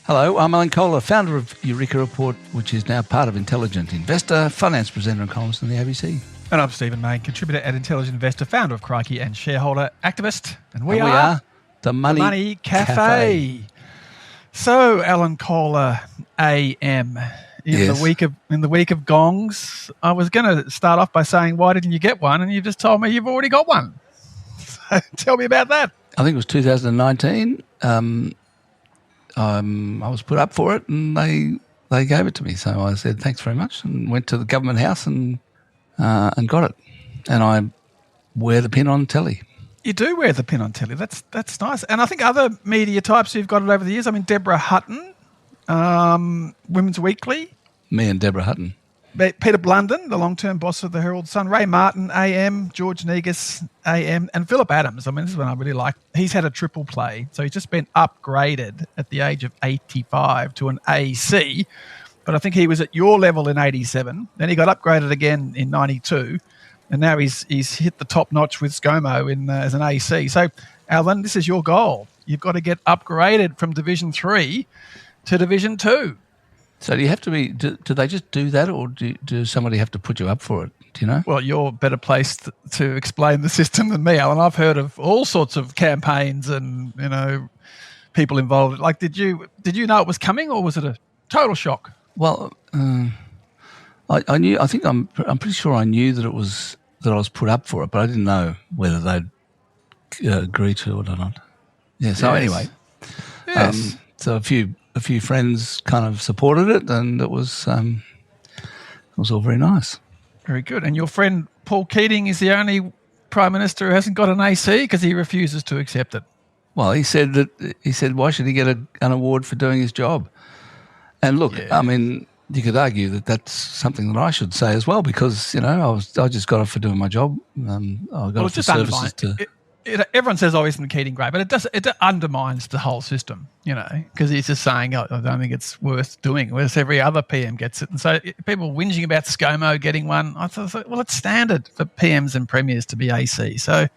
Hello, I'm Alan Kohler, founder of Eureka Report, which is now part of Intelligent Investor, finance presenter and columnist on the ABC. And I'm Stephen Mayne, contributor at Intelligent Investor, founder of Crikey and shareholder activist. And we are the Money Café. So, Alan Kohler, AM. In the week of gongs, I was going to start off by saying, why didn't you get one? And you just told me you've already got one. So tell me about that. I think it was 2019. I was put up for it, and they gave it to me. So I said thanks very much, and went to the government house and got it. And I wear the pin on telly. You do wear the pin on telly. That's nice. And I think other media types who've got it over the years. I mean, Deborah Hutton, Women's Weekly. Me and Deborah Hutton. Peter Blunden, the long-term boss of the Herald Sun. Ray Martin, AM. George Negus, AM. And Philip Adams. I mean, this is one I really like. He's had a triple play. So he's just been upgraded at the age of 85 to an AC. But I think he was at your level in 87. Then he got upgraded again in 92. And now he's hit the top notch with ScoMo as an AC. So, Alan, this is your goal. You've got to get upgraded from Division 3 to Division 2. So do you have to be? Do they just do that, or do somebody have to put you up for it? Do you know? Well, you're better placed to explain the system than me, Alan. I've heard of all sorts of campaigns and people involved. Like, did you know it was coming, or was it a total shock? Well, I knew. I think I'm pretty sure I knew that I was put up for it, but I didn't know whether they'd agree to it or not. Yeah. So anyway, yes. So a few friends kind of supported it, and it was all very nice. Very good. And your friend Paul Keating is the only Prime Minister who hasn't got an AC because he refuses to accept it. Well, he said why should he get an award for doing his job? And look, I mean, you could argue that that's something that I should say as well, because I just got it for doing my job. I got it for services to. Everyone says, isn't Keating great? But it undermines the whole system, because he's just saying, I don't think it's worth doing, whereas every other PM gets it. And so people whinging about ScoMo getting one, I thought, well, it's standard for PMs and premiers to be AC. So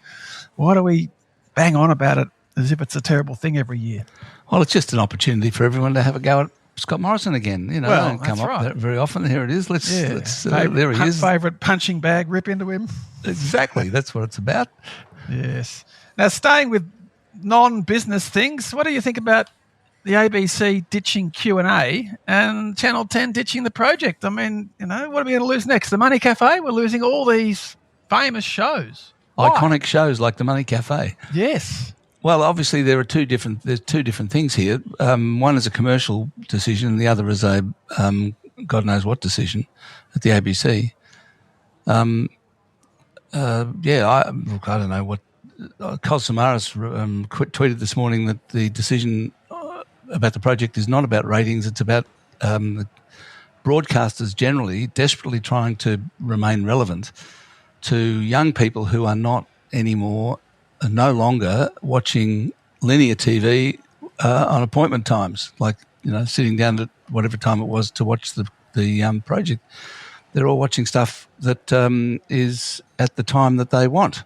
why do we bang on about it as if it's a terrible thing every year? Well, it's just an opportunity for everyone to have a go at Scott Morrison again. Don't come up very often. Here it is. Let's there he is. Favourite punching bag, rip into him. Exactly. That's what it's about. Yes. Now, staying with non-business things, what do you think about the ABC ditching Q&A and Channel 10 ditching The Project? I mean, what are we going to lose next? The Money Café? We're losing all these famous shows. Why? Iconic shows like the Money Café. Yes. Well, obviously there's two different things here. One is a commercial decision, and the other is a God knows what decision at the ABC. I don't know what. Col Samaras tweeted this morning that the decision about The Project is not about ratings. It's about the broadcasters generally desperately trying to remain relevant to young people who are no longer watching linear TV on appointment times, like sitting down at whatever time it was to watch the Project. They're all watching stuff that is at the time that they want,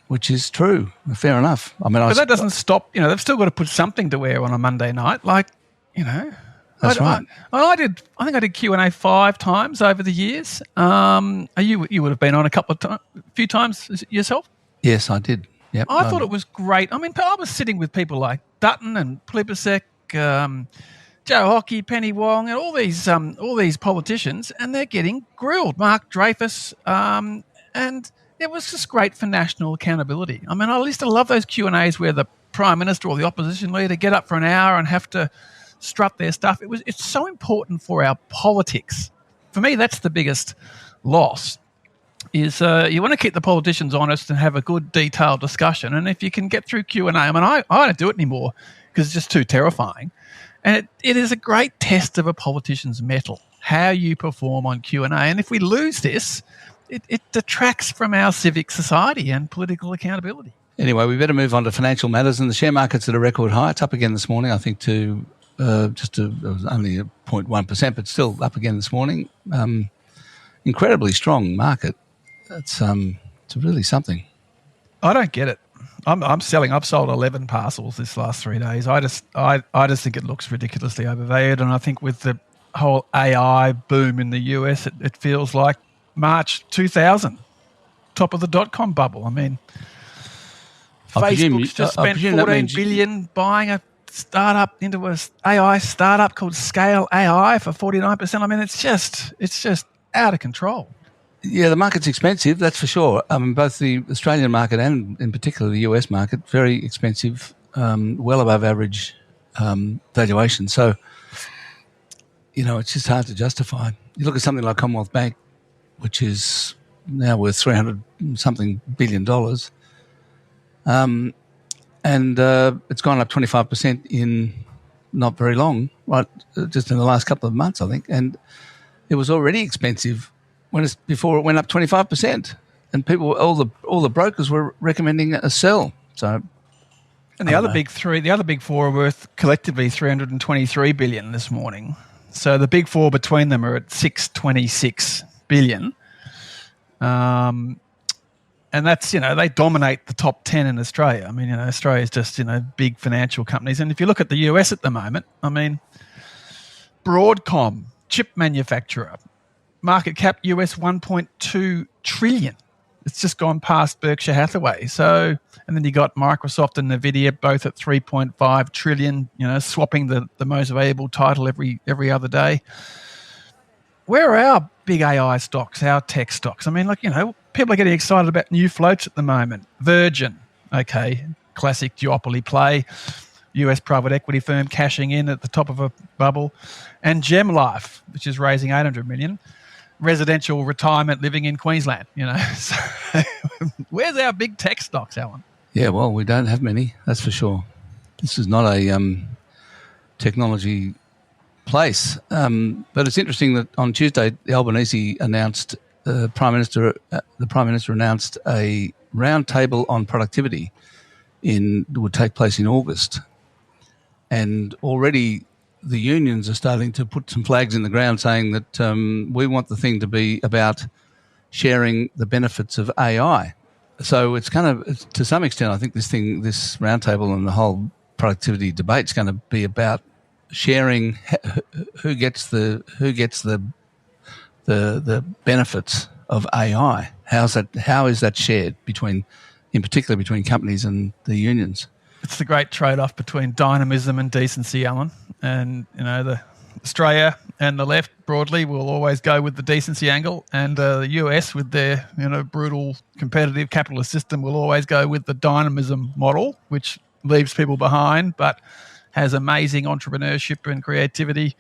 which is true. Fair enough. I mean, but that doesn't stop. They've still got to put something to wear on a Monday night. Like, that's right. I think I did Q&A 5 times over the years. You would have been on a few times yourself. Yes, I did. Yep. I thought it was great. I mean, I was sitting with people like Dutton and Plibersek, Joe Hockey, Penny Wong, and all these politicians, and they're getting grilled. Mark Dreyfus, and it was just great for national accountability. I mean, I used to love those Q&As where the Prime Minister or the opposition leader get up for an hour and have to strut their stuff. It's so important for our politics. For me, that's the biggest loss. Is you want to keep the politicians honest and have a good detailed discussion, and if you can get through Q&A, I mean, I don't do it anymore because it's just too terrifying. And it is a great test of a politician's mettle, how you perform on Q&A. And if we lose this, it detracts from our civic society and political accountability. Anyway, we better move on to financial matters. And the share market's at a record high. It's up again this morning, I think, it was only 0.1%, but still up again this morning. Incredibly strong market. It's really something. I don't get it. I'm selling. I've sold 11 parcels this last 3 days. I just think it looks ridiculously overvalued, and I think with the whole AI boom in the US, it feels like March 2000, top of the dot-com bubble. I mean, Facebook's just spent $14 billion buying a startup into a AI startup called Scale AI for 49%. I mean, it's just out of control. Yeah, the market's expensive, that's for sure. Both the Australian market and in particular the US market, very expensive, well above average valuation. So, it's just hard to justify. You look at something like Commonwealth Bank, which is now worth $300-something billion, and it's gone up 25% in not very long, right? Just in the last couple of months, I think. And it was already expensive before it went up 25%, and all the brokers were recommending a sell. So, and the other big four are worth collectively $323 billion this morning. So the big four between them are at $626 billion, and that's they dominate the top 10 in Australia. I mean, Australia is just big financial companies, and if you look at the US at the moment, I mean, Broadcom, chip manufacturer. Market cap US 1.2 trillion. It's just gone past Berkshire Hathaway. So, and then you got Microsoft and Nvidia both at 3.5 trillion. Swapping the most valuable title every other day. Where are our big AI stocks, our tech stocks? I mean, people are getting excited about new floats at the moment. Virgin, okay, classic duopoly play. US private equity firm cashing in at the top of a bubble, and Gem Life, which is raising $800 million. Residential retirement living in Queensland, So where's our big tech stocks, Alan? Yeah, well, we don't have many, that's for sure. This is not a technology place. But it's interesting that on Tuesday, Albanese announced, the Prime Minister announced a roundtable on productivity would take place in August. And already the unions are starting to put some flags in the ground saying that we want the thing to be about sharing the benefits of AI. So it's kind of, to some extent, I think this roundtable and the whole productivity debate is going to be about sharing who gets the benefits of AI. How is that shared in particular between companies and the unions? It's the great trade-off between dynamism and decency, Alan. And, the Australia and the left broadly will always go with the decency angle, and the US with their, brutal competitive capitalist system will always go with the dynamism model, which leaves people behind but has amazing entrepreneurship and creativity.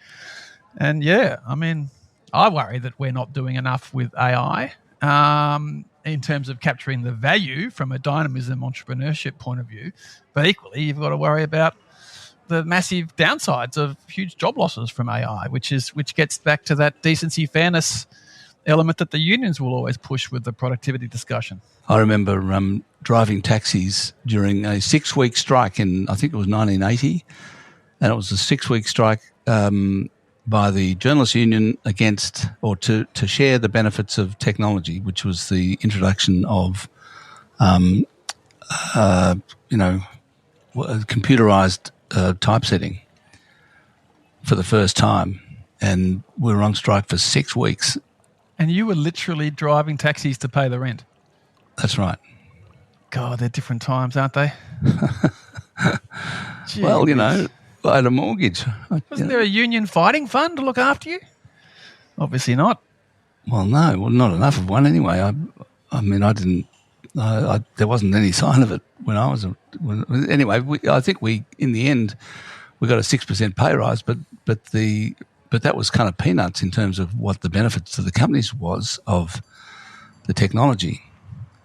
And, yeah, I mean, I worry that we're not doing enough with AI. In terms of capturing the value from a dynamism entrepreneurship point of view. But equally, you've got to worry about the massive downsides of huge job losses from AI, which gets back to that decency, fairness element that the unions will always push with the productivity discussion. I remember driving taxis during a 6-week strike in, I think it was 1980, and it was a 6-week strike by the Journalists Union against, or to share the benefits of technology, which was the introduction of, computerized typesetting for the first time. And we were on strike for 6 weeks. And you were literally driving taxis to pay the rent? That's right. God, they're different times, aren't they? Well, I had a mortgage. Wasn't there a union fighting fund to look after you? Obviously not. Well, no, not enough of one anyway. I mean, I didn't. There wasn't any sign of it when I was. Anyway, I think in the end we got a 6% pay rise, but that was kind of peanuts in terms of what the benefits to the companies was of the technology.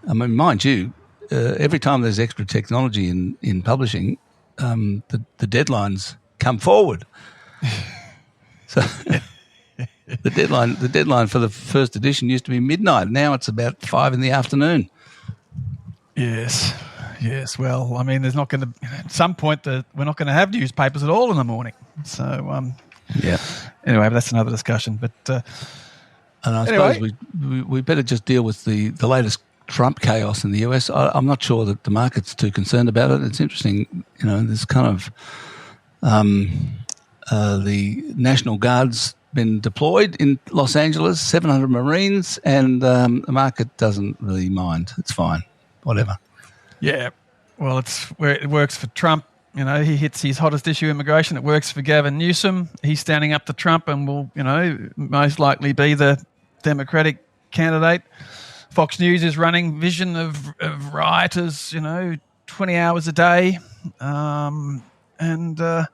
I mean, mind you, every time there's extra technology in publishing, the deadlines come forward. So the deadline for the first edition used to be midnight. Now it's about 5 p.m. Yes. Well, I mean, there's not going to at some point we're not going to have newspapers at all in the morning. So yeah. Anyway, that's another discussion. But and I suppose we better just deal with the latest Trump chaos in the US, I'm not sure that the market's too concerned about it. It's interesting, there's kind of the National Guard's been deployed in Los Angeles, 700 Marines, and the market doesn't really mind. It's fine, whatever. Yeah, well, it's where it works for Trump. He hits his hottest issue, immigration. It works for Gavin Newsom. He's standing up to Trump and will, most likely be the Democratic candidate. Fox News is running vision of rioters, 20 hours a day. And the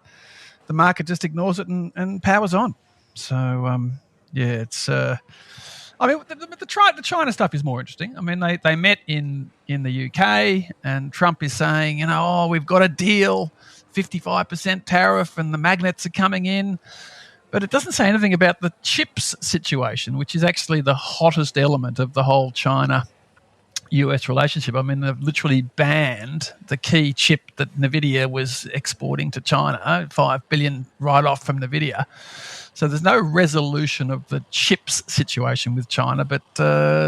market just ignores it and powers on. So, it's... the China stuff is more interesting. I mean, they met in the UK, and Trump is saying, we've got a deal, 55% tariff, and the magnets are coming in. But it doesn't say anything about the chips situation, which is actually the hottest element of the whole China-US relationship. I mean, they've literally banned the key chip that NVIDIA was exporting to China, $5 billion write-off from NVIDIA. So there's no resolution of the chips situation with China, but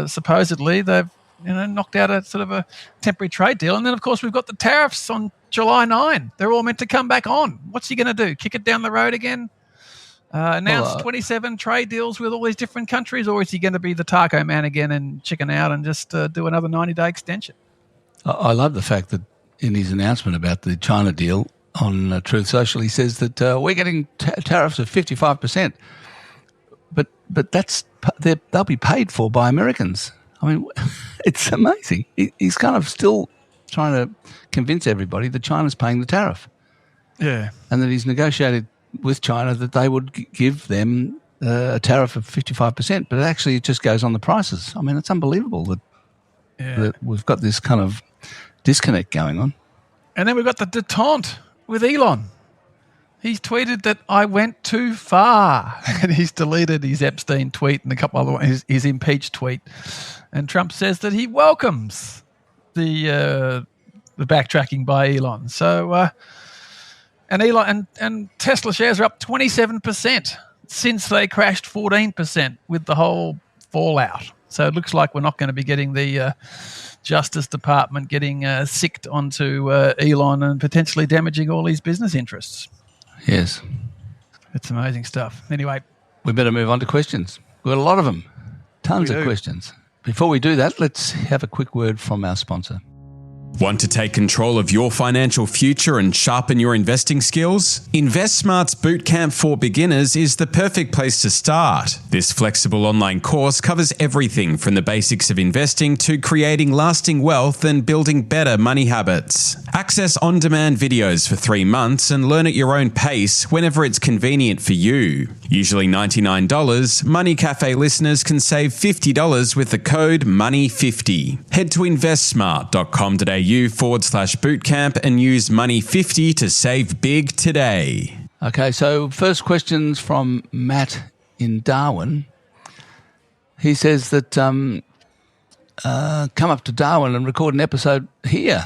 supposedly they've knocked out a sort of a temporary trade deal. And then, of course, we've got the tariffs on July 9. They're all meant to come back on. What's he going to do? Kick it down the road again? Announce 27 trade deals with all these different countries, or is he going to be the taco man again and chicken out and just do another 90-day extension? I love the fact that in his announcement about the China deal on Truth Social, he says that we're getting tariffs of 55%, but they'll be paid for by Americans. I mean, it's amazing. He's kind of still trying to convince everybody that China's paying the tariff. Yeah, and that he's negotiated with China that they would give them a tariff of 55%, but actually it just goes on the prices. I mean, it's unbelievable that we've got this kind of disconnect going on. And then we've got the detente with Elon. He's tweeted that I went too far, and he's deleted his Epstein tweet and a couple other ones, his impeached tweet. And Trump says that he welcomes the backtracking by Elon. So, and Elon and Tesla shares are up 27% since they crashed 14% with the whole fallout. So it looks like we're not going to be getting the Justice Department getting sicked onto Elon and potentially damaging all his business interests. Yes. It's amazing stuff. Anyway. We better move on to questions. We've got a lot of them. Tons of questions. Before we do that, let's have a quick word from our sponsor. Want to take control of your financial future and sharpen your investing skills? InvestSMART's Bootcamp for Beginners is the perfect place to start. This flexible online course covers everything from the basics of investing to creating lasting wealth and building better money habits. Access on-demand videos for 3 months and learn at your own pace whenever it's convenient for you. Usually $99, Money Café listeners can save $50 with the code MONEY50. Head to investsmart.com.au/bootcamp and use Money50 to save big today. Okay, so first questions from Matt in Darwin. He says that come up to Darwin and record an episode here.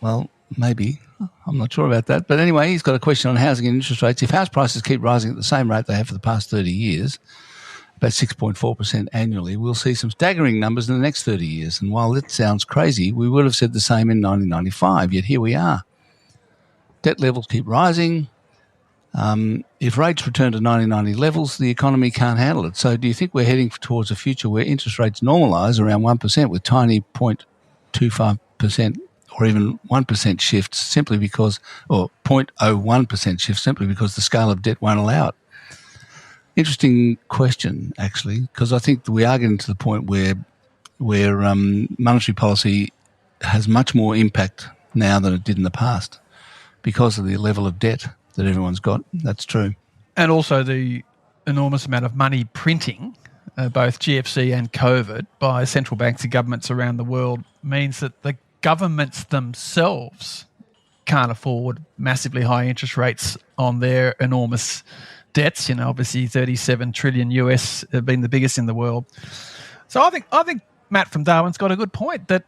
Well, maybe. I'm not sure about that. But anyway, he's got a question on housing and interest rates. If house prices keep rising at the same rate they have for the past 30 years, about 6.4% annually, we'll see some staggering numbers in the next 30 years. And while that sounds crazy, we would have said the same in 1995, yet here we are. Debt levels keep rising. If rates return to 1990 levels, the economy can't handle it. So do you think we're heading towards a future where interest rates normalise around 1% with tiny 0.25% or even 1% shifts simply because, or 0.01% shifts simply because the scale of debt won't allow it? Interesting question, actually, because I think that we are getting to the point where monetary policy has much more impact now than it did in the past because of the level of debt that everyone's got. That's true. And also the enormous amount of money printing, both GFC and COVID, by central banks and governments around the world means that the governments themselves can't afford massively high interest rates on their enormous debts. Obviously 37 trillion US have been the biggest in the world. So I think Matt from Darwin's got a good point that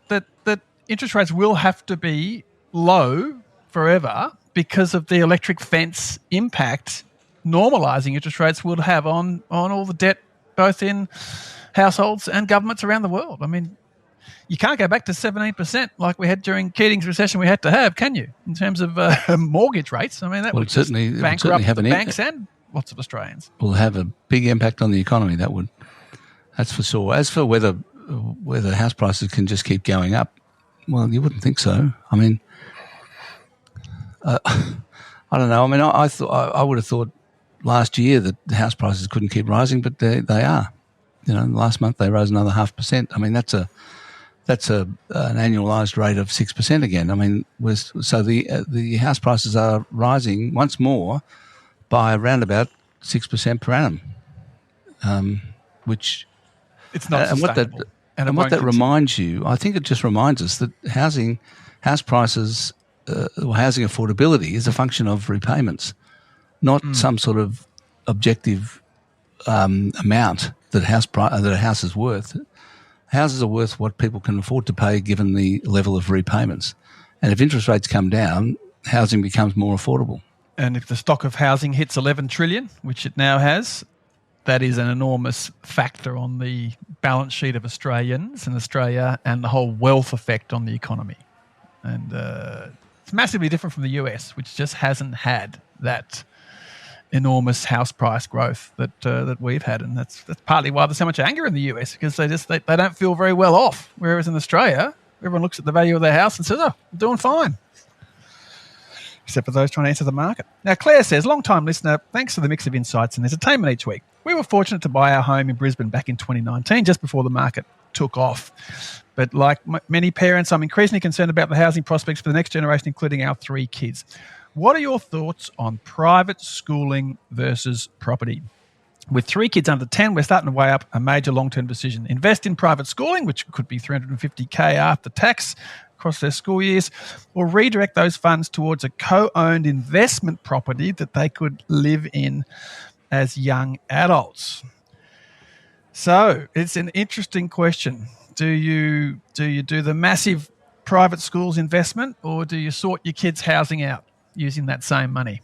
interest rates will have to be low forever because of the electric fence impact normalising interest rates would have on all the debt, both in households and governments around the world. I mean, you can't go back to 17% like we had during Keating's recession we had to have, can you, in terms of mortgage rates? I mean, that would certainly bankrupt the banks and lots of Australians. Will have a big impact on the economy, that's for sure. As for whether house prices can just keep going up, well, you wouldn't think so. I mean, I don't know. I mean, I would have thought last year that the house prices couldn't keep rising, but they are. Last month they rose another 0.5%. I mean, that's an annualised rate of 6% again. I mean, so the house prices are rising once more by around about 6% per annum, which it's not sustainable. And what that reminds you, I think it just reminds us that house prices, or housing affordability is a function of repayments, not some sort of objective amount that a house is worth. Houses are worth what people can afford to pay given the level of repayments. And if interest rates come down, housing becomes more affordable. And if the stock of housing hits 11 trillion, which it now has, that is an enormous factor on the balance sheet of Australians in Australia and the whole wealth effect on the economy. And it's massively different from the US, which just hasn't had that enormous house price growth that we've had, and that's partly why there's so much anger in the US, because they don't feel very well off. Whereas in Australia, everyone looks at the value of their house and says, "Oh, I'm doing fine." Except for those trying to enter the market. Now, Claire says, long-time listener, thanks for the mix of insights and entertainment each week. We were fortunate to buy our home in Brisbane back in 2019, just before the market took off. But like many parents, I'm increasingly concerned about the housing prospects for the next generation, including our 3 kids. What are your thoughts on private schooling versus property? With 3 kids under 10, we're starting to weigh up a major long-term decision. Invest in private schooling, which could be $350K after tax across their school years, or redirect those funds towards a co-owned investment property that they could live in as young adults. So it's an interesting question. Do you do the massive private schools investment, or do you sort your kids' housing out using that same money?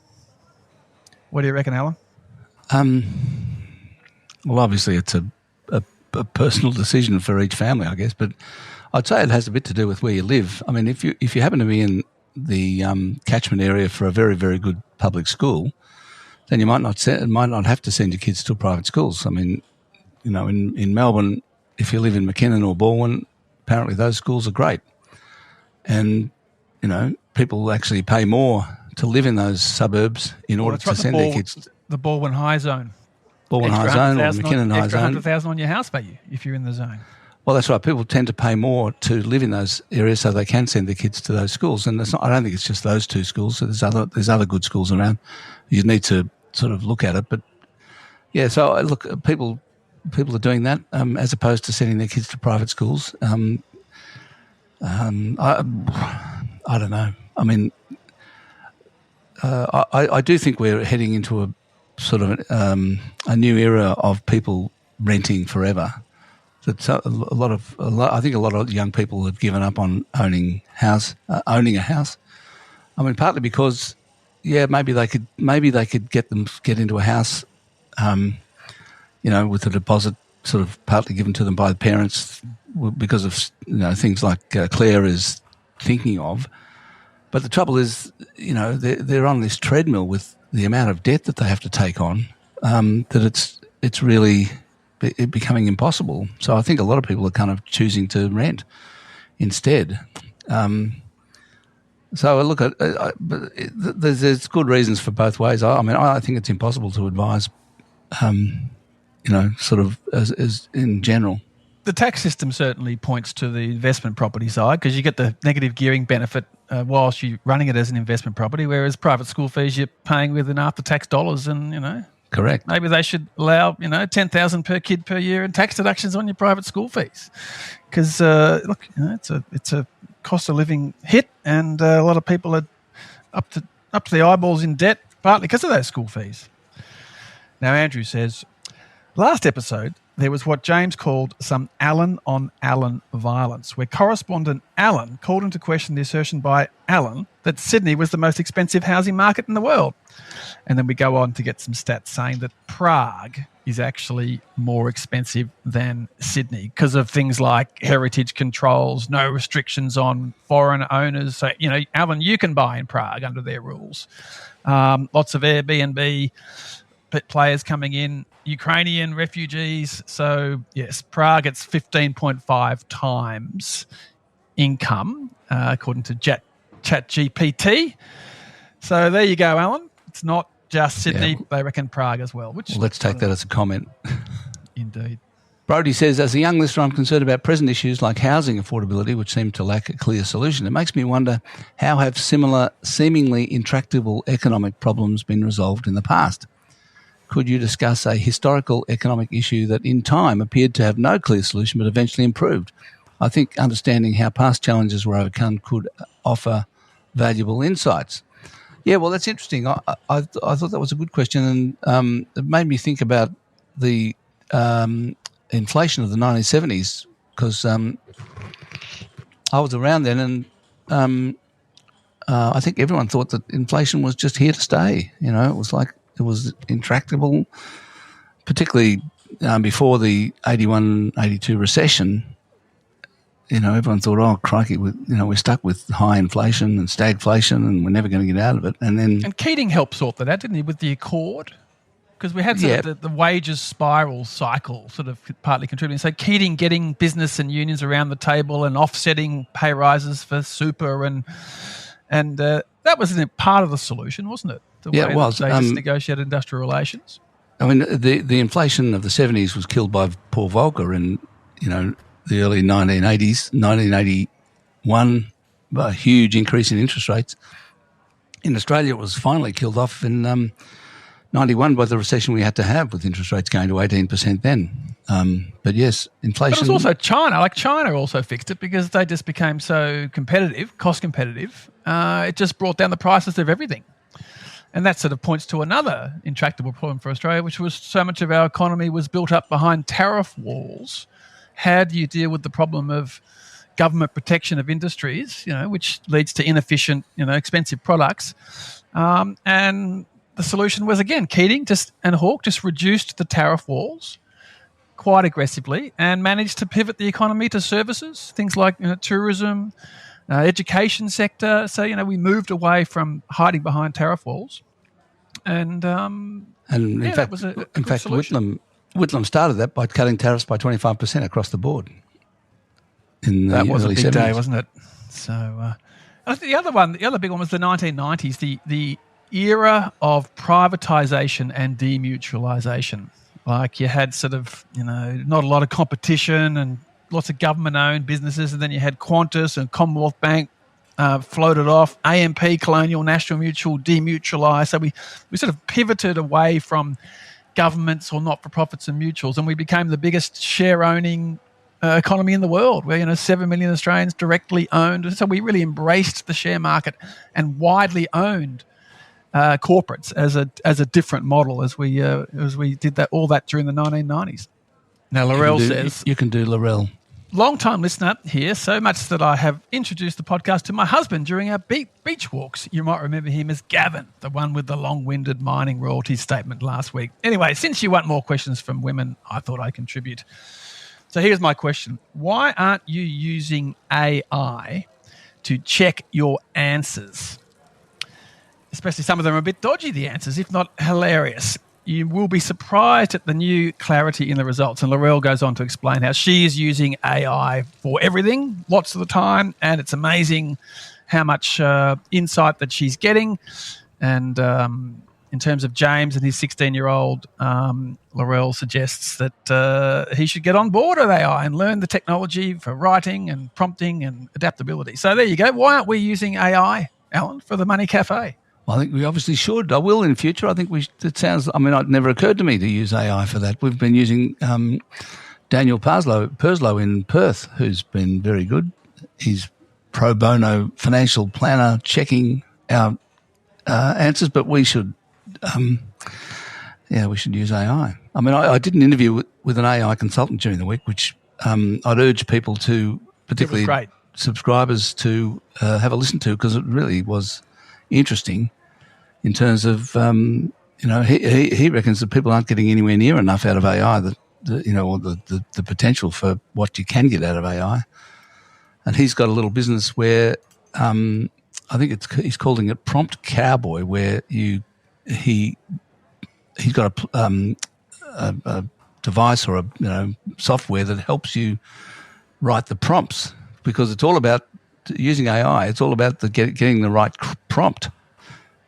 What do you reckon, Alan? Well, obviously it's a personal decision for each family, I guess, but I'd say it has a bit to do with where you live. I mean, if you happen to be in the catchment area for a very, very good public school, then you might not have to send your kids to private schools. I mean, in Melbourne, if you live in McKinnon or Balwyn, apparently those schools are great, and people actually pay more to live in those suburbs in order to send their kids. The Balwyn High Zone. Balwyn High Zone or McKinnon High Zone. Extra $100,000 on your house value if you're in the zone. Well, that's right. People tend to pay more to live in those areas so they can send their kids to those schools. And I don't think it's just those 2 schools. So there's other good schools around. You need to sort of look at it. But yeah, so look, people are doing that as opposed to sending their kids to private schools. I don't know. I mean, I do think we're heading into a sort of a new era of people renting forever. That I think a lot of young people have given up on owning a house. I mean, partly because, maybe they could get into a house, with a deposit sort of partly given to them by the parents because of things like Claire is thinking of. But the trouble is, they're on this treadmill with the amount of debt that they have to take on, that it's really becoming impossible. So I think a lot of people are kind of choosing to rent instead. So look, there's good reasons for both ways. I mean, I think it's impossible to advise, sort of as in general. The tax system certainly points to the investment property side, because you get the negative gearing benefit whilst you're running it as an investment property, whereas private school fees you're paying with an after-tax dollars, and Correct. Maybe they should allow $10,000 per kid per year in tax deductions on your private school fees, because it's a cost of living hit, and a lot of people are up to the eyeballs in debt, partly because of those school fees. Now, Andrew says, last episode there was what James called some Alan on Alan violence, where correspondent Alan called into question the assertion by Alan that Sydney was the most expensive housing market in the world. And then we go on to get some stats saying that Prague is actually more expensive than Sydney because of things like heritage controls, no restrictions on foreign owners. So, Alan, you can buy in Prague under their rules. Lots of Airbnb players coming in, Ukrainian refugees. So, yes, Prague, it's 15.5 times income, according to ChatGPT. So there you go, Alan. It's not just Sydney. Yeah. They reckon Prague as well. Let's take that as a comment. Indeed. Brody says, as a young listener, I'm concerned about present issues like housing affordability, which seem to lack a clear solution. It makes me wonder, how have similar, seemingly intractable economic problems been resolved in the past? Could you discuss a historical economic issue that in time appeared to have no clear solution but eventually improved? I think understanding how past challenges were overcome could offer valuable insights. Yeah, well, that's interesting. I thought that was a good question, and it made me think about the inflation of the 1970s, because I was around then, and I think everyone thought that inflation was just here to stay. It was like it was intractable, particularly before the 81, 82 recession. Everyone thought, oh, crikey, we're stuck with high inflation and stagflation and we're never going to get out of it. And Keating helped sort that out, didn't he, with the Accord? Because we had sort of the wages spiral cycle sort of partly contributing. So Keating getting business and unions around the table and offsetting pay rises for super and that was part of the solution, wasn't it? It was. They just negotiated industrial relations. I mean, the inflation of the 70s was killed by Paul Volcker in, the early 1980s, 1981, a huge increase in interest rates. In Australia, it was finally killed off in 91 by the recession we had to have, with interest rates going to 18% then. But yes, inflation. But it was also China. Like China also fixed it because they just became so competitive, cost competitive. It just brought down the prices of everything. And that sort of points to another intractable problem for Australia, which was so much of our economy was built up behind tariff walls. How do you deal with the problem of government protection of industries, which leads to inefficient, expensive products? And the solution was, again, Keating and Hawke just reduced the tariff walls quite aggressively and managed to pivot the economy to services, things like tourism, education sector. So, we moved away from hiding behind tariff walls. And in fact, that was a good solution. Whitlam started that by cutting tariffs by 25% across the board. That was a big 70s. day, wasn't it? So I think the other big one was the 1990s, the era of privatisation and demutualisation. Like you had sort of, not a lot of competition and lots of government-owned businesses, and then you had Qantas and Commonwealth Bank floated off, AMP, Colonial, National Mutual, demutualised. So we sort of pivoted away from governments or not-for-profits and mutuals, and we became the biggest share-owning economy in the world, where 7 million Australians directly owned. So we really embraced the share market and widely owned corporates as a different model as we did all that during the 1990s. Now Laurel says you can do Laurel. Long-time listener here, so much that I have introduced the podcast to my husband during our beach walks. You might remember him as Gavin, the one with the long-winded mining royalty statement last week. Anyway, since you want more questions from women, I thought I'd contribute. So here's my question. Why aren't you using AI to check your answers? Especially some of them are a bit dodgy, the answers, if not hilarious. You will be surprised at the new clarity in the results. And Laurel goes on to explain how she is using AI for everything, lots of the time, and it's amazing how much insight that she's getting. And in terms of James and his 16-year-old, Laurel suggests that he should get on board with AI and learn the technology for writing and prompting and adaptability. So there you go. Why aren't we using AI, Alan, for the Money Café? I think we obviously should. I will in future. I think it never occurred to me to use AI for that. We've been using Daniel Perslow in Perth, who's been very good. He's pro bono financial planner checking our answers, but we should use AI. I mean, I did an interview with an AI consultant during the week, which I'd urge people to, particularly subscribers, to have a listen to, because it really was interesting in terms of he reckons that people aren't getting anywhere near enough out of AI, or the potential for what you can get out of AI. And he's got a little business where I think he's calling it Prompt Cowboy, where he's got a device or a software that helps you write the prompts, because it's all about using AI. It's all about getting the right prompt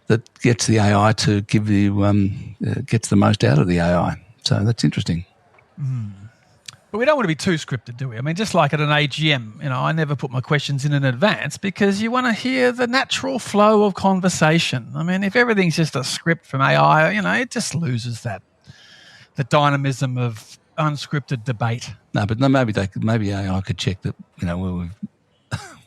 that gets the AI to give you gets the most out of the AI. So that's interesting. But we don't want to be too scripted, do we? I mean, just like at an AGM, I never put my questions in advance because you want to hear the natural flow of conversation. I mean, if everything's just a script from AI, it just loses the dynamism of unscripted debate. No, but maybe AI could check that, we've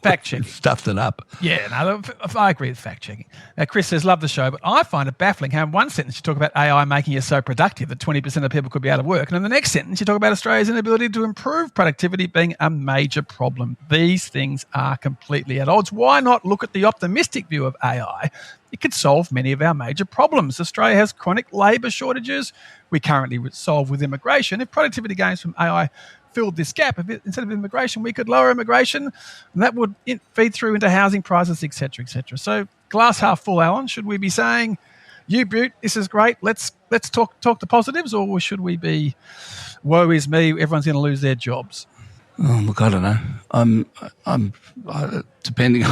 fact checking. Stuffed it up. Yeah, no, I agree with fact checking. Now, Chris says, love the show, but I find it baffling how in one sentence you talk about AI making you so productive that 20% of people could be out of work. And in the next sentence, you talk about Australia's inability to improve productivity being a major problem. These things are completely at odds. Why not look at the optimistic view of AI? It could solve many of our major problems. Australia has chronic labour shortages. We currently solve with immigration. If productivity gains from AI filled this gap, instead of immigration, we could lower immigration, and that would feed through into housing prices, etc., etc. So, glass half full, Alan. Should we be saying, "You Butte, this is great. Let's talk the positives," or should we be, "Woe is me, everyone's going to lose their jobs"? Oh, look, I don't know. I'm depending.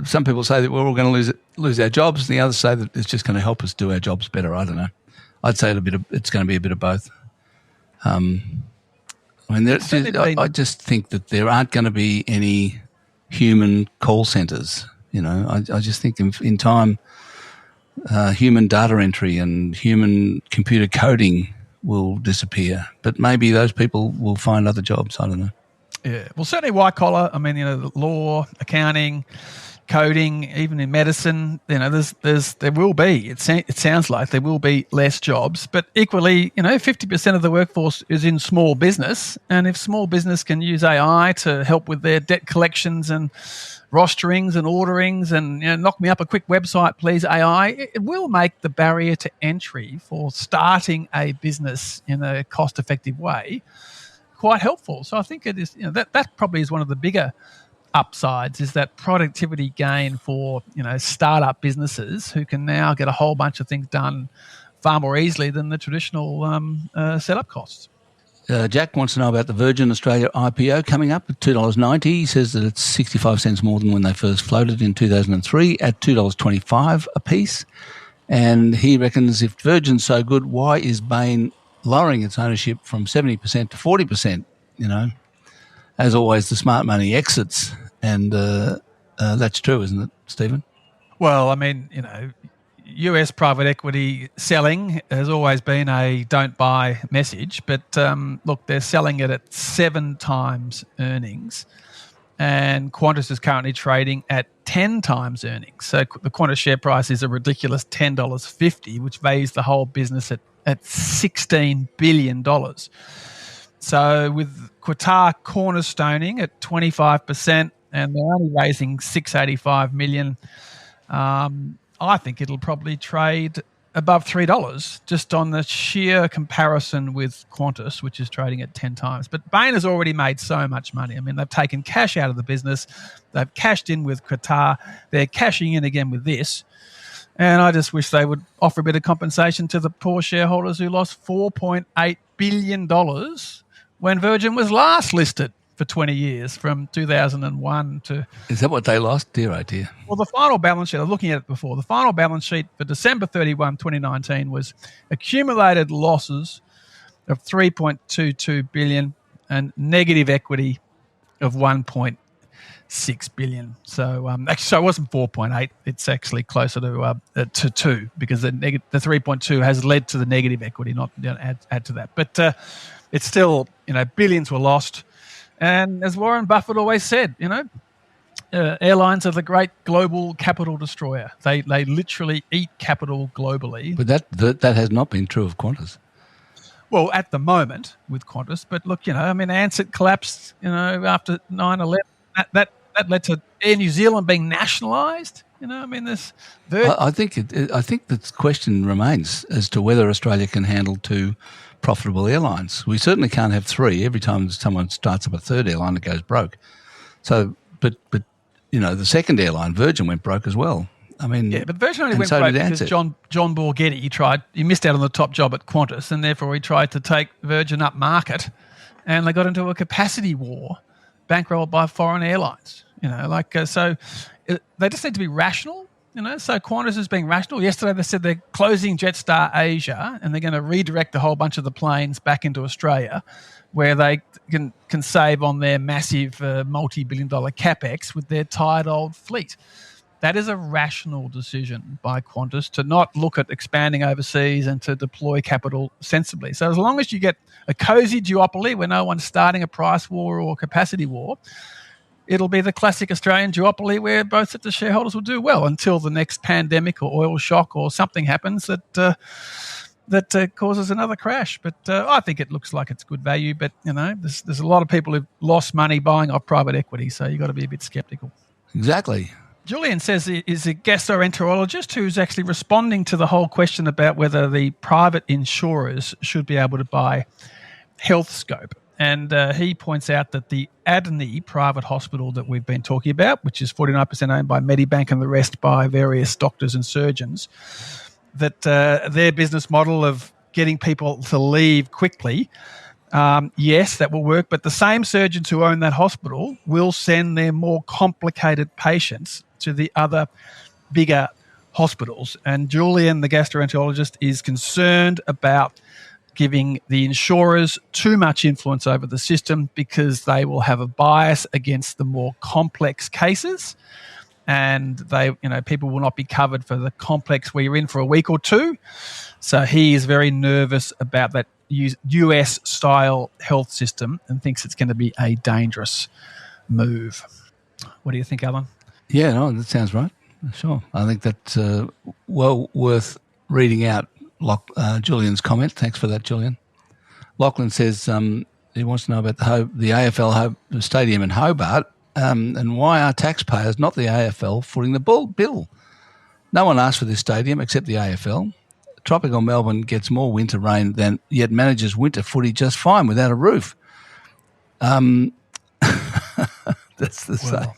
Some people say that we're all going to lose our jobs, and the others say that it's just going to help us do our jobs better. I don't know. I'd say it's going to be a bit of both. I just think that there aren't going to be any human call centres. I just think in time, human data entry and human computer coding will disappear. But maybe those people will find other jobs. I don't know. Yeah, well, certainly white collar. I mean, law, accounting, coding, even in medicine, there will be. It sounds like there will be less jobs, but equally, 50% of the workforce is in small business, and if small business can use AI to help with their debt collections and rosterings and orderings, and knock me up a quick website, please, AI, it will make the barrier to entry for starting a business in a cost-effective way quite helpful. So I think it is. That probably is one of the bigger upsides, is that productivity gain for startup businesses who can now get a whole bunch of things done far more easily than the traditional setup costs. Jack wants to know about the Virgin Australia IPO coming up at $2.90. He says that it's 65 cents more than when they first floated in 2003 at $2.25 a piece. And he reckons if Virgin's so good, why is Bain lowering its ownership from 70% to 40%? As always, the smart money exits, and that's true, isn't it, Stephen? Well, I mean, US private equity selling has always been a don't buy message, but look, they're selling it at 7 times earnings, and Qantas is currently trading at 10 times earnings. So the Qantas share price is a ridiculous $10.50, which values the whole business at $16 billion. So with Qatar cornerstoning at 25%, and they're only raising $685 million, I think it'll probably trade above $3 just on the sheer comparison with Qantas, which is trading at 10 times. But Bain has already made so much money. I mean, they've taken cash out of the business. They've cashed in with Qatar. They're cashing in again with this. And I just wish they would offer a bit of compensation to the poor shareholders who lost $4.8 billion when Virgin was last listed for 20 years, from 2001 to... Is that what they lost? Dear, oh dear. Well, the final balance sheet, I was looking at it before, the final balance sheet for December 31, 2019 was accumulated losses of $3.22 billion and negative equity of $1.6 billion. So actually, it wasn't 4.8. It's actually closer to 2, because the 3.2 has led to the negative equity, not add to that. But it's still, billions were lost. And as Warren Buffett always said, airlines are the great global capital destroyer. They literally eat capital globally. But that has not been true of Qantas. Well, at the moment with Qantas. But look, Ansett collapsed, after 9/11. That led to Air New Zealand being nationalised. You know, I mean, this. I think the question remains as to whether Australia can handle 2 profitable airlines. We certainly can't have 3. Every time someone starts up a third airline, it goes broke. So, but the second airline, Virgin, went broke as well. I mean, yeah, but Virgin only went broke because John Borghetti he missed out on the top job at Qantas, and therefore he tried to take Virgin up market, and they got into a capacity war, bankrolled by foreign airlines. So they just need to be rational. So Qantas is being rational. Yesterday they said they're closing Jetstar Asia, and they're going to redirect a whole bunch of the planes back into Australia, where they can save on their massive multi-billion-dollar capex with their tired old fleet. That is a rational decision by Qantas to not look at expanding overseas and to deploy capital sensibly. So as long as you get a cosy duopoly where no one's starting a price war or capacity war, it'll be the classic Australian duopoly where both sets of shareholders will do well until the next pandemic or oil shock or something happens that causes another crash. But I think it looks like it's good value. But, there's a lot of people who've lost money buying off private equity, so you've got to be a bit sceptical. Exactly. Julian says he is a gastroenterologist who's actually responding to the whole question about whether the private insurers should be able to buy HealthScope. And he points out that the Adney private hospital that we've been talking about, which is 49% owned by Medibank and the rest by various doctors and surgeons, that their business model of getting people to leave quickly, yes, that will work. But the same surgeons who own that hospital will send their more complicated patients to the other bigger hospitals. And Julian, the gastroenterologist, is concerned about giving the insurers too much influence over the system because they will have a bias against the more complex cases, and people will not be covered for the complex where you're in for a week or 2. So he is very nervous about that US-style health system and thinks it's going to be a dangerous move. What do you think, Alan? Yeah, no, that sounds right. Sure. I think that's well worth reading out Julian's comment. Thanks for that, Julian. Lachlan says he wants to know about the AFL stadium in Hobart and why are taxpayers, not the AFL, footing the bill? No one asked for this stadium except the AFL. Tropical Melbourne gets more winter rain than yet manages winter footy just fine without a roof. That's the same.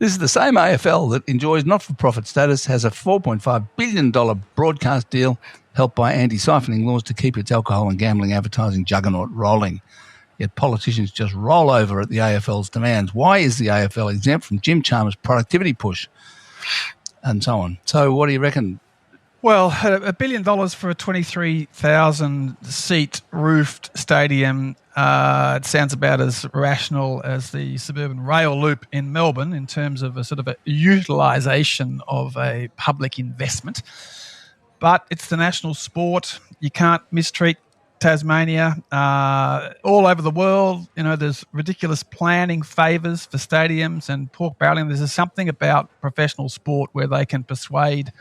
This is the same AFL that enjoys not-for-profit status, has a $4.5 billion broadcast deal helped by anti-siphoning laws to keep its alcohol and gambling advertising juggernaut rolling. Yet politicians just roll over at the AFL's demands. Why is the AFL exempt from Jim Chalmers' productivity push? And so on. So what do you reckon? Well, $1 billion for a 23,000-seat roofed stadium, it sounds about as rational as the suburban rail loop in Melbourne in terms of a sort of a utilisation of a public investment. But it's the national sport. You can't mistreat Tasmania. All over the world, there's ridiculous planning favours for stadiums and pork barreling. There's something about professional sport where they can persuade,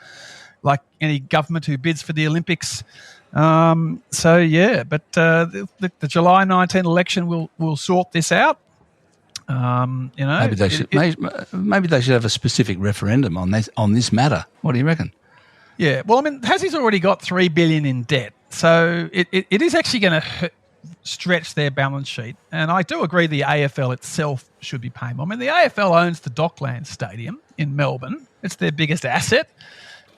like any government who bids for the Olympics. But the July 19 election will sort this out. Maybe they should have a specific referendum on this matter. What do you reckon? Yeah, well, Tassie's already got $3 billion in debt, so it is actually going to stretch their balance sheet. And I do agree the AFL itself should be paying more. The AFL owns the Docklands Stadium in Melbourne. It's their biggest asset.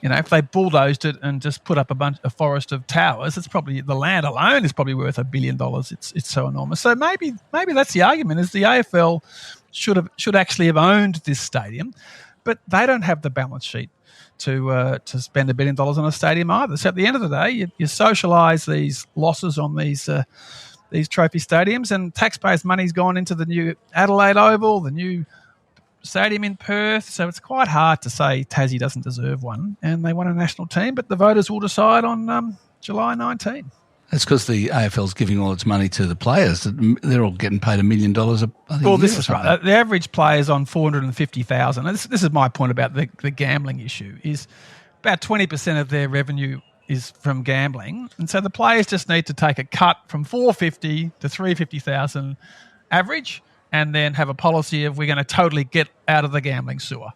If they bulldozed it and just put up a forest of towers, it's probably, the land alone is probably worth $1 billion. It's so enormous. So maybe that's the argument, is the AFL should actually have owned this stadium, but they don't have the balance sheet to spend $1 billion on a stadium either. So at the end of the day, you socialise these losses on these trophy stadiums, and taxpayers' money's gone into the new Adelaide Oval, the new stadium in Perth. So it's quite hard to say Tassie doesn't deserve one, and they want a national team, but the voters will decide on July 19. That's because the AFL's giving all its money to the players. They're all getting paid $1 million a year. Well, this is right. The average player's on $450,000. This is my point about the gambling issue, is about 20% of their revenue is from gambling. And so the players just need to take a cut from $450,000 to $350,000 average, and then have a policy of, we're going to totally get out of the gambling sewer.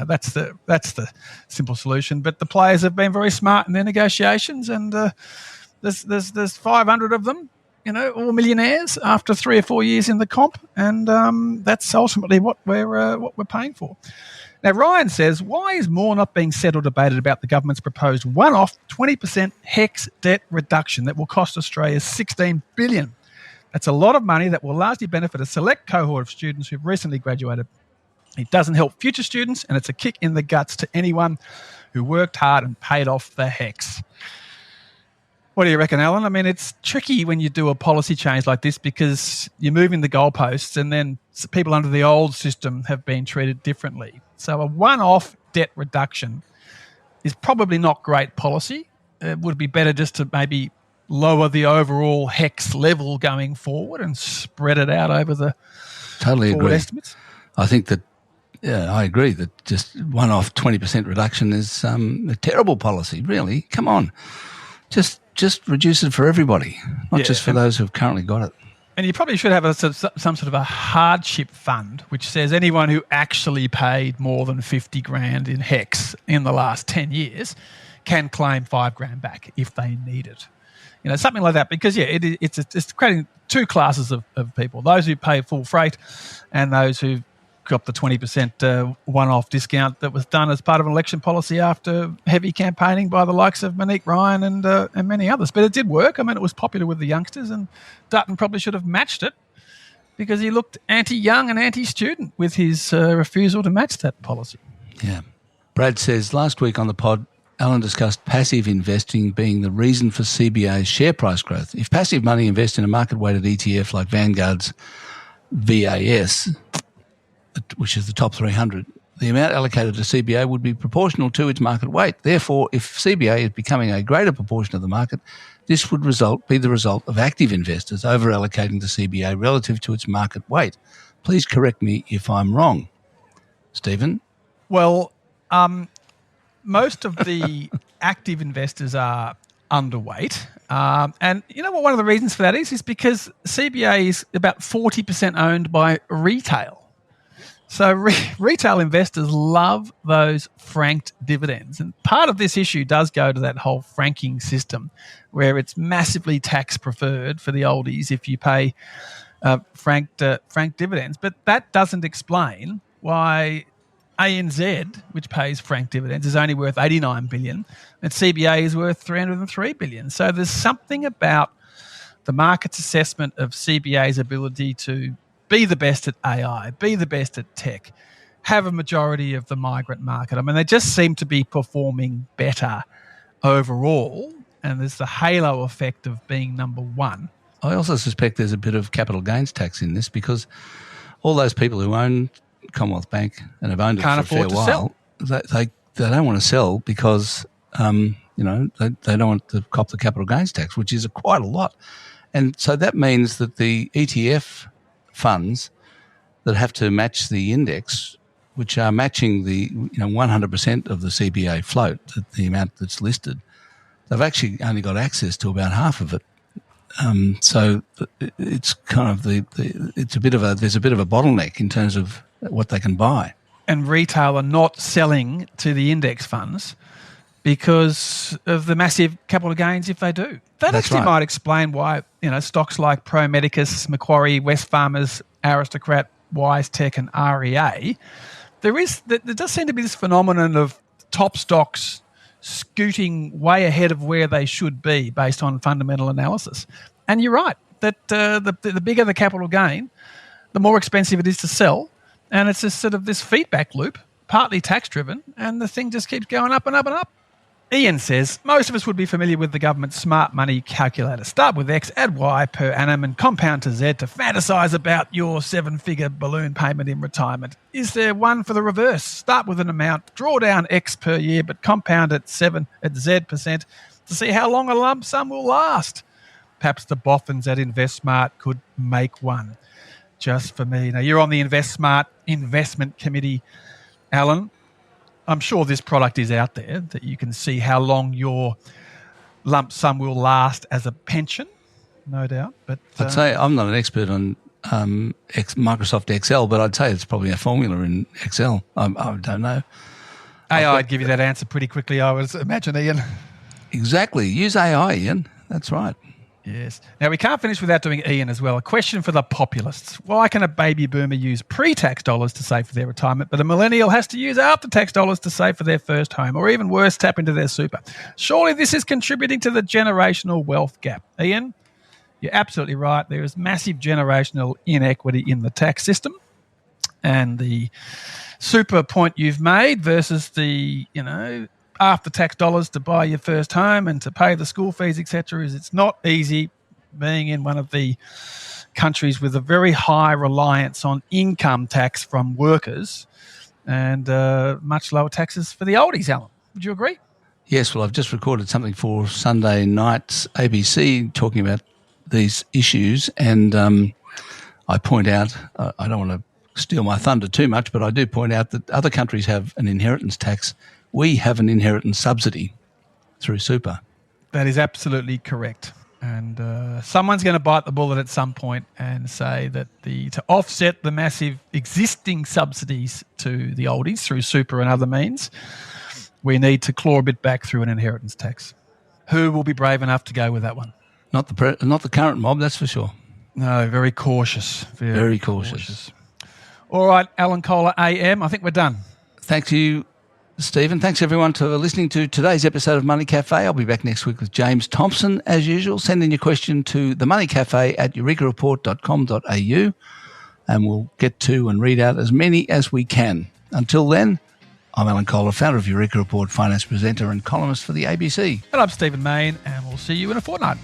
That's the simple solution. But the players have been very smart in their negotiations, and there's 500 of them, all millionaires after 3 or 4 years in the comp, and that's ultimately what we're paying for. Now, Ryan says, why is more not being said or debated about the government's proposed one-off 20% HEX debt reduction that will cost Australia $16 billion? That's a lot of money that will largely benefit a select cohort of students who've recently graduated. It doesn't help future students, and it's a kick in the guts to anyone who worked hard and paid off the HEX. What do you reckon, Alan? I mean, it's tricky when you do a policy change like this because you're moving the goalposts and then people under the old system have been treated differently. So a one-off debt reduction is probably not great policy. It would be better just to maybe lower the overall HEX level going forward and spread it out over the totally forward agree. estimates. I think that, I agree that just one-off 20% reduction is a terrible policy, really. Come on. Just reduce it for everybody, not just for those who've currently got it. And you probably should have some sort of a hardship fund, which says anyone who actually paid more than 50 grand in HEX in the last 10 years can claim 5 grand back if they need it. Something like that, because it's creating two classes of people: those who pay full freight, and those who got the 20% one-off discount that was done as part of an election policy after heavy campaigning by the likes of Monique Ryan and many others. But it did work. I mean, it was popular with the youngsters, and Dutton probably should have matched it because he looked anti-young and anti-student with his refusal to match that policy. Yeah. Brad says, last week on the pod, Alan discussed passive investing being the reason for CBA's share price growth. If passive money invests in a market-weighted ETF like Vanguard's VAS, which is the top 300, the amount allocated to CBA would be proportional to its market weight. Therefore, if CBA is becoming a greater proportion of the market, this would be the result of active investors over-allocating to CBA relative to its market weight. Please correct me if I'm wrong. Stephen? Well, most of the active investors are underweight. And you know what one of the reasons for that is because CBA is about 40% owned by retail. So retail investors love those franked dividends. And part of this issue does go to that whole franking system where it's massively tax preferred for the oldies if you pay franked dividends. But that doesn't explain why ANZ, which pays franked dividends, is only worth $89 billion, and CBA is worth $303 billion. So there's something about the market's assessment of CBA's ability to be the best at AI, be the best at tech, have a majority of the migrant market. I mean, they just seem to be performing better overall, and there's the halo effect of being number one. I also suspect there's a bit of capital gains tax in this because all those people who own Commonwealth Bank and have owned it Can't for a fair while, they don't want to sell because they don't want to cop the capital gains tax, which is quite a lot. And so that means that the ETF funds that have to match the index, which are matching the 100% of the CBA float, the amount that's listed, they've actually only got access to about half of it. So it's kind of there's a bit of a bottleneck in terms of what they can buy. And retail are not selling to the index funds because of the massive capital gains if they do. That That's actually right. might explain why stocks like Pro Medicus, Macquarie, Wesfarmers, Aristocrat, WiseTech and REA, there does seem to be this phenomenon of top stocks scooting way ahead of where they should be based on fundamental analysis. And you're right, that the bigger the capital gain, the more expensive it is to sell. And it's just sort of this feedback loop, partly tax-driven, and the thing just keeps going up and up and up. Ian says, most of us would be familiar with the government's smart money calculator. Start with X, add Y per annum, and compound to Z to fantasize about your 7-figure balloon payment in retirement. Is there one for the reverse? Start with an amount, draw down X per year, but compound at Z% to see how long a lump sum will last. Perhaps the boffins at InvestSMART could make one just for me. Now, you're on the InvestSMART investment committee, Alan. I'm sure this product is out there that you can see how long your lump sum will last as a pension, no doubt. But I'd say I'm not an expert on Microsoft Excel, but I'd say it's probably a formula in Excel. I don't know. AI would give you that answer pretty quickly, I would imagine, Ian. Exactly. Use AI, Ian. That's right. Yes. Now, we can't finish without doing Ian as well. A question for the populists. Why can a baby boomer use pre-tax dollars to save for their retirement, but a millennial has to use after-tax dollars to save for their first home, or even worse, tap into their super? Surely this is contributing to the generational wealth gap. Ian, you're absolutely right. There is massive generational inequity in the tax system, and the super point you've made versus the, after-tax dollars to buy your first home and to pay the school fees, etc., is it's not easy being in one of the countries with a very high reliance on income tax from workers and much lower taxes for the oldies, Alan. Would you agree? Yes, well, I've just recorded something for Sunday night's ABC talking about these issues, and I point out, I don't want to steal my thunder too much, but I do point out that other countries have an inheritance tax. We have an inheritance subsidy through super. That is absolutely correct. And someone's going to bite the bullet at some point and say that to offset the massive existing subsidies to the oldies through super and other means, we need to claw a bit back through an inheritance tax. Who will be brave enough to go with that one? Not the current mob, that's for sure. No, very cautious. Very cautious. All right, Alan Kohler AM, I think we're done. Thank you, Stephen. Thanks, everyone, for listening to today's episode of Money Café. I'll be back next week with James Thompson, as usual. Send in your question to themoneycafe@eurekareport.com.au, and we'll get to and read out as many as we can. Until then, I'm Alan Kohler, founder of Eureka Report, finance presenter and columnist for the ABC. And I'm Stephen Mayne, and we'll see you in a fortnight.